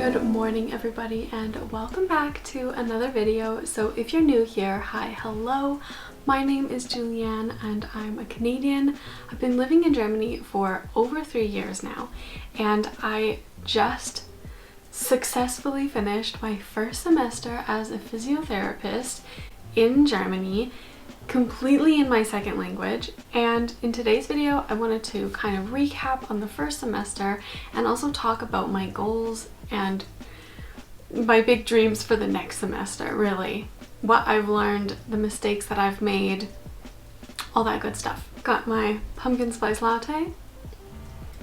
Good morning everybody and welcome back to another video. So if you're new here, hi, hello, my name is Julianne and I'm a Canadian. I've been living in Germany for over 3 years now, and I just successfully finished my first semester as a physiotherapist in Germany, completely in my second language. And in today's video I wanted to kind of recap on the first semester and also talk about my goals and my big dreams for the next semester, really. What I've learned, the mistakes that I've made, all that good stuff. Got my pumpkin spice latte.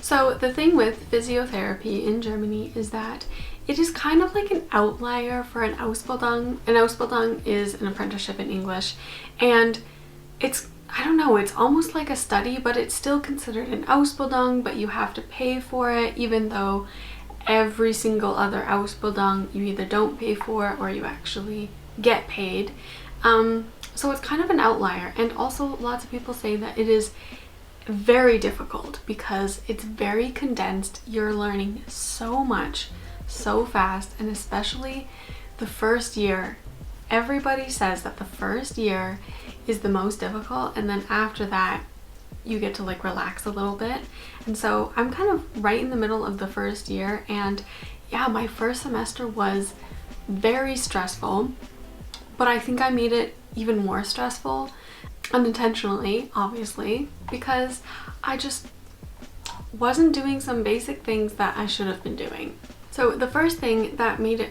So the thing with physiotherapy in Germany is that it is kind of like an outlier for an Ausbildung. An Ausbildung is an apprenticeship in English, and it's, I don't know, it's almost like a study, but it's still considered an Ausbildung, but you have to pay for it, even though every single other Ausbildung you either don't pay for or you actually get paid. So it's kind of an outlier, and also lots of people say that it is very difficult because it's very condensed. You're learning so much so fast, and especially the first year. Everybody says that the first year is the most difficult, and then after that you get to like relax a little bit. And so I'm kind of right in the middle of the first year, and yeah, my first semester was very stressful, but I think I made it even more stressful unintentionally, obviously, because I just wasn't doing some basic things that I should have been doing. So the first thing that made it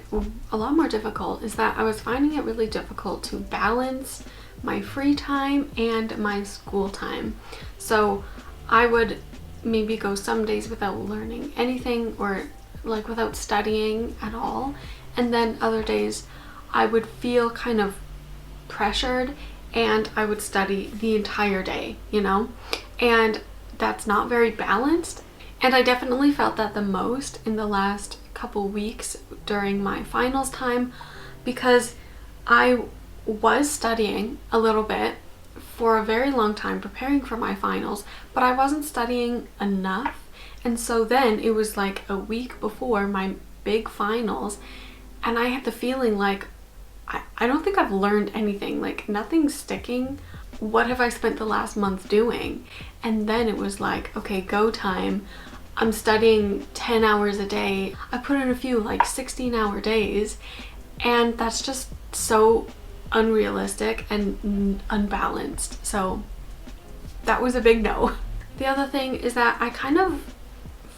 a lot more difficult is that I was finding it really difficult to balance my free time and my school time. So I would maybe go some days without learning anything, or like without studying at all, and then other days I would feel kind of pressured and I would study the entire day, you know? And that's not very balanced. And I definitely felt that the most in the last couple weeks during my finals time, because I was studying a little bit for a very long time preparing for my finals, but I wasn't studying enough. And so then it was like a week before my big finals, and I had the feeling like I don't think I've learned anything, like nothing's sticking. What have I spent the last month doing? And then it was like, okay, go time. I'm studying 10 hours a day. I put in a few like 16-hour days, and that's just so unrealistic and unbalanced. So that was a big no. The other thing is that I kind of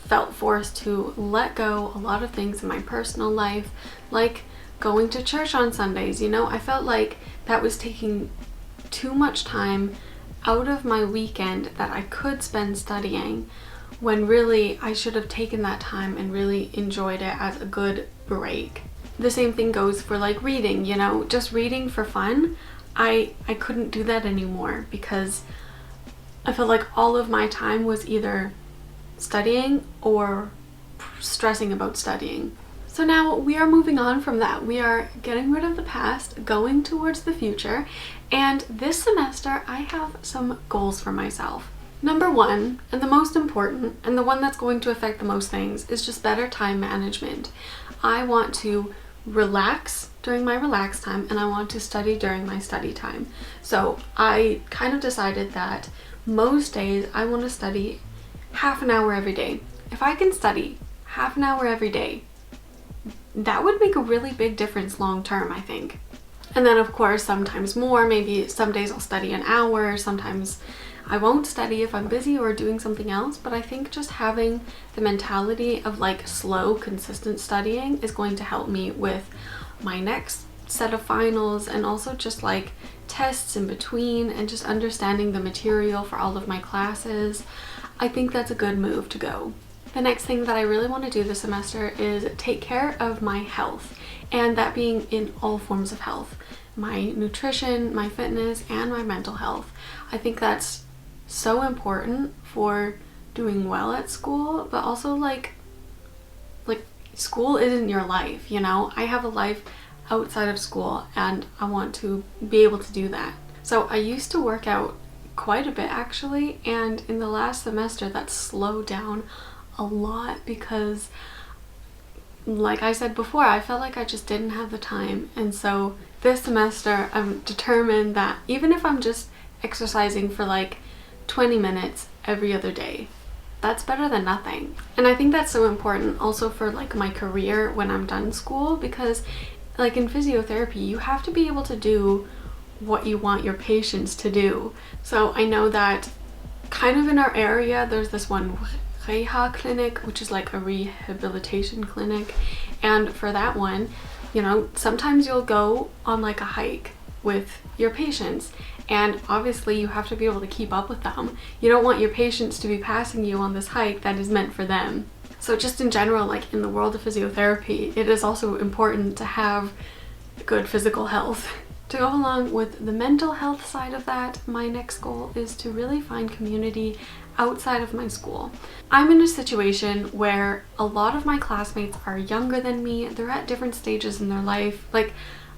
felt forced to let go a lot of things in my personal life, like going to church on Sundays. You know, I felt like that was taking too much time out of my weekend that I could spend studying, when really I should have taken that time and really enjoyed it as a good break. The same thing goes for like reading, you know, just reading for fun. I couldn't do that anymore because I felt like all of my time was either studying or stressing about studying. So now we are moving on from that. We are getting rid of the past, going towards the future, and this semester I have some goals for myself. Number one, and the most important, and the one that's going to affect the most things, is just better time management. I want to relax during my relax time, and I want to study during my study time. So I kind of decided that most days I want to study half an hour every day. If I can study half an hour every day, that would make a really big difference long term, I think. And then of course sometimes more, maybe some days I'll study an hour, sometimes I won't study if I'm busy or doing something else. But I think just having the mentality of like slow, consistent studying is going to help me with my next set of finals, and also just like tests in between, and just understanding the material for all of my classes. I think that's a good move to go. The next thing that I really want to do this semester is take care of my health, and that being in all forms of health. My nutrition, my fitness, and my mental health. I think that's so important for doing well at school, but also like school isn't your life, you know? I have a life outside of school, and I want to be able to do that. So I used to work out quite a bit actually, and in the last semester that slowed down a lot because like I said before, I felt like I just didn't have the time. And so this semester I'm determined that even if I'm just exercising for like 20 minutes every other day, that's better than nothing. And I think that's so important also for like my career when I'm done school, because like in physiotherapy, you have to be able to do what you want your patients to do. So I know that kind of in our area, there's this one Reha clinic, which is like a rehabilitation clinic. And for that one, you know, sometimes you'll go on like a hike with your patients, and obviously you have to be able to keep up with them. You don't want your patients to be passing you on this hike that is meant for them. So just in general, like in the world of physiotherapy, it is also important to have good physical health. To go along with the mental health side of that, my next goal is to really find community outside of my school. I'm in a situation where a lot of my classmates are younger than me. They're at different stages in their life. Like,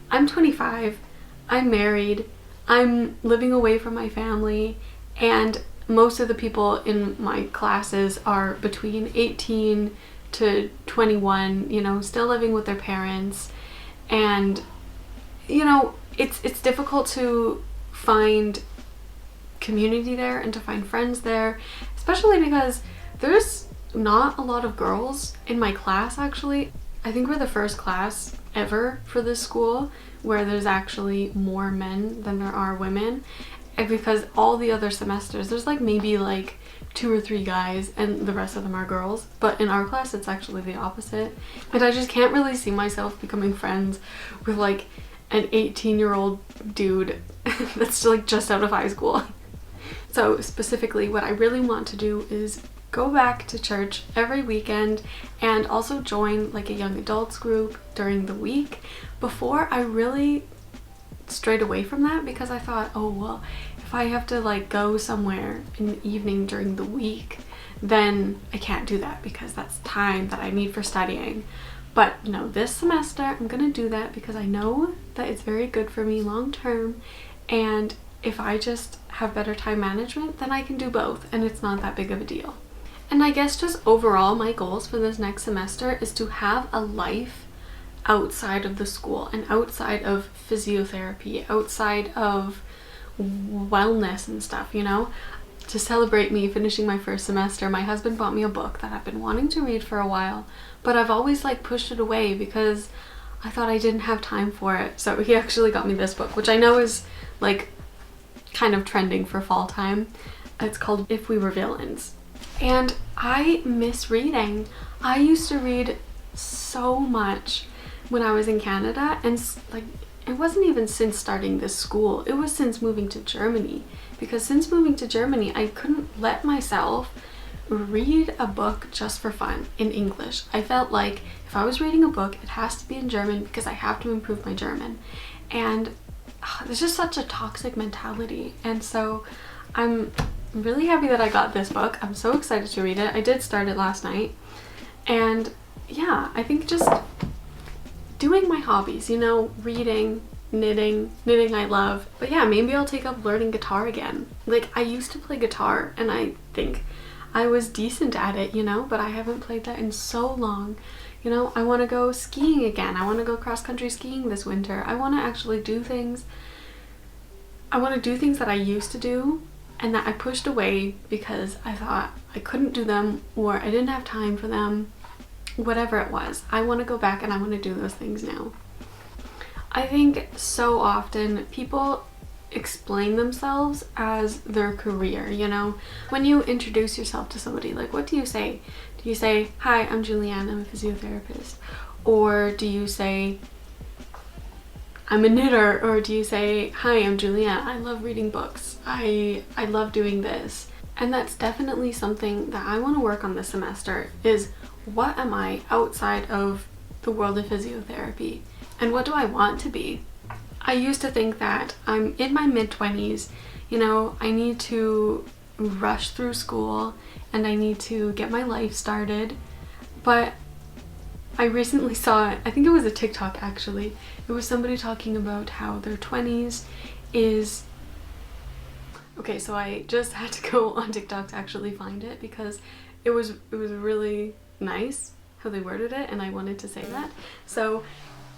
I'm 25, I'm married, I'm living away from my family, and most of the people in my classes are between 18 to 21, you know, still living with their parents. And, you know, it's difficult to find community there and to find friends there, especially because there's not a lot of girls in my class actually. I think we're the first class ever for this school where there's actually more men than there are women, and because all the other semesters there's like maybe like 2 or 3 guys and the rest of them are girls, but in our class it's actually the opposite. And I just can't really see myself becoming friends with like an 18-year-old dude that's like just out of high school. So specifically what I really want to do is go back to church every weekend and also join like a young adults group during the week. Before, I really strayed away from that because I thought, oh well, if I have to like go somewhere in the evening during the week, then I can't do that because that's time that I need for studying. But no, this semester I'm gonna do that because I know that it's very good for me long term, and if I just have better time management, then I can do both and it's not that big of a deal. And I guess just overall my goals for this next semester is to have a life outside of the school and outside of physiotherapy, outside of wellness and stuff, you know? To celebrate me finishing my first semester, my husband bought me a book that I've been wanting to read for a while, but I've always like pushed it away because I thought I didn't have time for it. So he actually got me this book, which I know is like kind of trending for fall time. It's called If We Were Villains. And I miss reading. I used to read so much when I was in Canada, and like it wasn't even since starting this school, it was since moving to Germany. Because since moving to Germany, I couldn't let myself read a book just for fun in English. I felt like if I was reading a book, it has to be in German because I have to improve my German. And there's just such a toxic mentality. And so I'm really happy that I got this book. I'm so excited to read it. I did start it last night. And yeah, I think just doing my hobbies, you know, reading, knitting I love. But yeah, maybe I'll take up learning guitar again. Like, I used to play guitar and I think I was decent at it, you know, but I haven't played that in so long. You know, I want to go skiing again. I want to go cross-country skiing this winter. I want to actually do things. I want to do things that I used to do and that I pushed away because I thought I couldn't do them or I didn't have time for them. Whatever it was, I want to go back and I want to do those things now. I think so often people explain themselves as their career, you know? When you introduce yourself to somebody, like, what do you say? Do you say, hi, I'm Julianne, I'm a physiotherapist? Or do you say, I'm a knitter? Or do you say, hi, I'm Julianne, I love reading books, I love doing this? And that's definitely something that I want to work on this semester, is what am I outside of the world of physiotherapy? And what do I want to be? I used to think that I'm in my mid-20s, you know, I need to rush through school and I need to get my life started. But I recently saw, I think it was a TikTok actually, it was somebody talking about how their 20s is... Okay, so I just had to go on TikTok to actually find it because it was really nice how they worded it, and I wanted to say that. So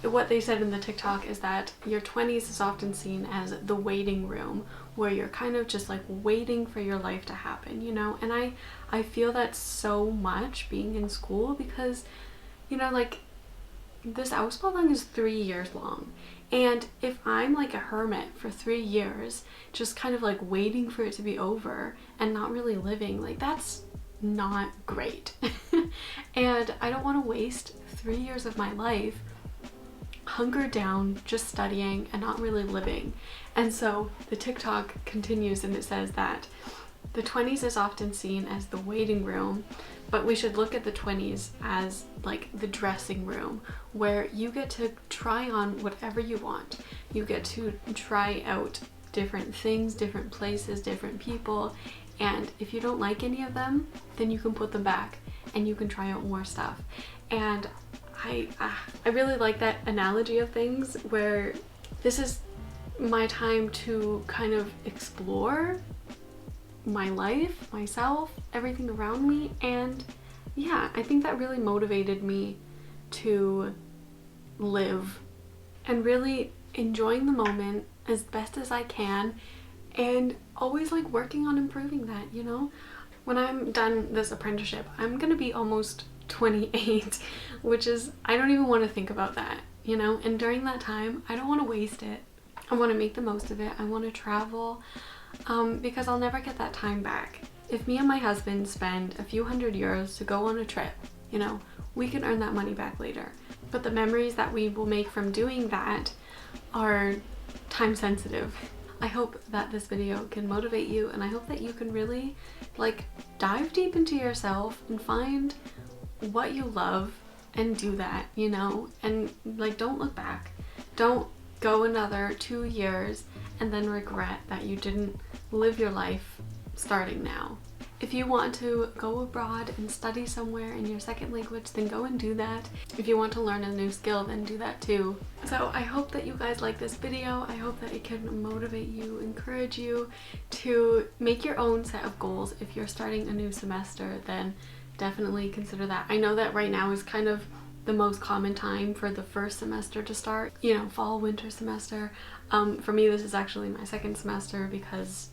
what they said in the TikTok is that your 20s is often seen as the waiting room, where you're kind of just like waiting for your life to happen, you know? And I feel that so much being in school, because, you know, like this Ausbildung is 3 years long. And if I'm like a hermit for 3 years, just kind of like waiting for it to be over and not really living, like that's not great. And I don't want to waste 3 years of my life hunkered down just studying and not really living. And so the TikTok continues and it says that the 20s is often seen as the waiting room, but we should look at the 20s as like the dressing room, where you get to try on whatever you want. You get to try out different things, different places, different people, and if you don't like any of them, then you can put them back and you can try out more stuff. And I really like that analogy of things, where this is my time to kind of explore my life, myself, everything around me. And yeah, I think that really motivated me to live and really enjoying the moment as best as I can, and always like working on improving that, you know? When I'm done this apprenticeship, I'm gonna be almost 28, which is, I don't even want to think about that, you know? And during that time, I don't want to waste it. I want to make the most of it. I want to travel, because I'll never get that time back. If me and my husband spend a few €100 to go on a trip, you know, we can earn that money back later. But the memories that we will make from doing that are time sensitive. I hope that this video can motivate you, and I hope that you can really like dive deep into yourself and find what you love and do that, you know? And like, don't look back. Don't go another 2 years and then regret that you didn't live your life starting now. If you want to go abroad and study somewhere in your second language, then go and do that. If you want to learn a new skill, then do that too. So I hope that you guys like this video. I hope that it can motivate you, encourage you to make your own set of goals. If you're starting a new semester, then definitely consider that. I know that right now is kind of the most common time for the first semester to start, you know, fall, winter semester. For me, this is actually my second semester because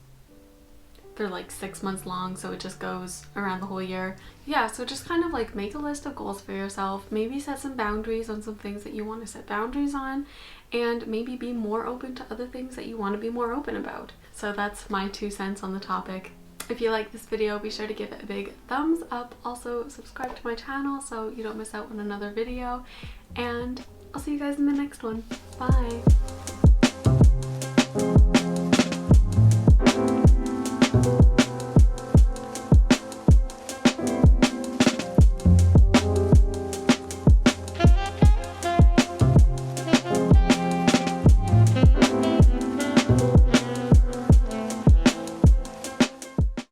they're like 6 months long, so it just goes around the whole year. Yeah, so just kind of like make a list of goals for yourself, maybe set some boundaries on some things that you want to set boundaries on, and maybe be more open to other things that you want to be more open about. So that's my 2 cents on the topic. If you like this video, be sure to give it a big thumbs up. Also subscribe to my channel so you don't miss out on another video, and I'll see you guys in the next one. Bye!